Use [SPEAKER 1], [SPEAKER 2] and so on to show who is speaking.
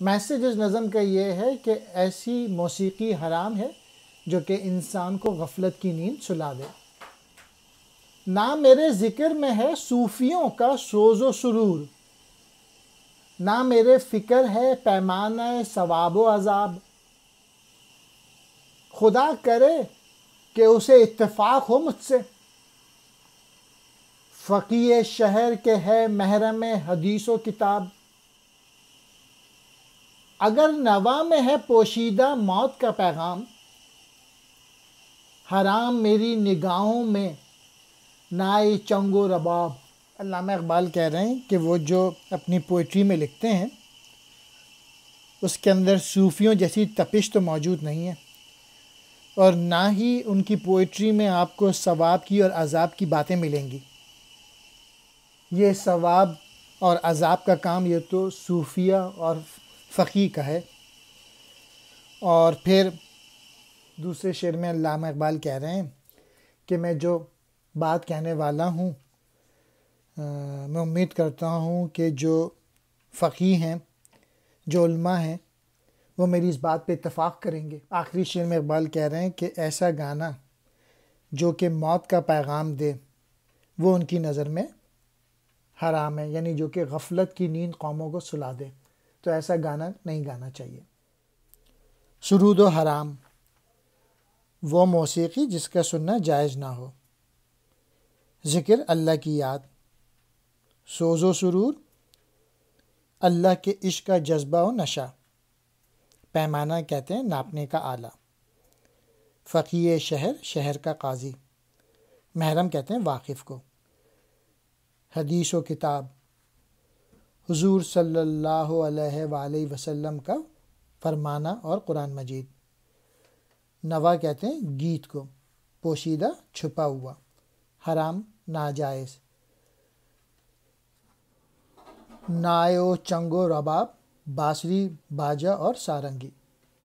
[SPEAKER 1] Message اس نظم کا یہ ہے کہ ایسی موسیقی حرام ہے جو کہ انسان کو غفلت کی نیند سلا دے۔ نہ میرے ذکر میں ہے صوفیوں کا سوز و سرور، نہ میرے فکر ہے پیمانہ ثواب و عذاب۔ خدا کرے کہ اسے اتفاق ہو مجھ سے، فقیہ شہر کے ہے محرم حدیث و کتاب۔ اگر نوا میں ہے پوشیدہ موت کا پیغام، حرام میری نگاہوں میں نائے چنگ و رباب۔ علامہ اقبال کہہ رہے ہیں کہ وہ جو اپنی پوئٹری میں لکھتے ہیں اس کے اندر صوفیوں جیسی تپش تو موجود نہیں ہے، اور نہ ہی ان کی پوئٹری میں آپ کو ثواب کی اور عذاب کی باتیں ملیں گی۔ یہ ثواب اور عذاب کا کام یہ تو صوفیہ اور فقیہ کا ہے۔ اور پھر دوسرے شعر میں علامہ اقبال کہہ رہے ہیں کہ میں جو بات کہنے والا ہوں میں امید کرتا ہوں کہ جو فقیہ ہیں، جو علماء ہیں، وہ میری اس بات پہ اتفاق کریں گے۔ آخری شعر میں اقبال کہہ رہے ہیں کہ ایسا گانا جو کہ موت کا پیغام دے وہ ان کی نظر میں حرام ہے، یعنی جو کہ غفلت کی نیند قوموں کو سلا دے، تو ایسا گانا نہیں گانا چاہیے۔ سرود و حرام، وہ موسیقی جس کا سننا جائز نہ ہو۔ ذکر اللہ کی یاد، سوز و سرور اللہ کے عشق کا جذبہ و نشہ۔ پیمانہ کہتے ہیں ناپنے کا آلہ۔ فقیہ شہر، شہر کا قاضی۔ محرم کہتے ہیں واقف کو۔ حدیث و کتاب، حضور صلی اللہ علیہ وآلہ وسلم کا فرمانہ اور قرآن مجید۔ نوا کہتے ہیں گیت کو، پوشیدہ چھپا ہوا۔ حرام ناجائز۔ نائے و چنگ و رباب، بانسری، باجا اور سارنگی۔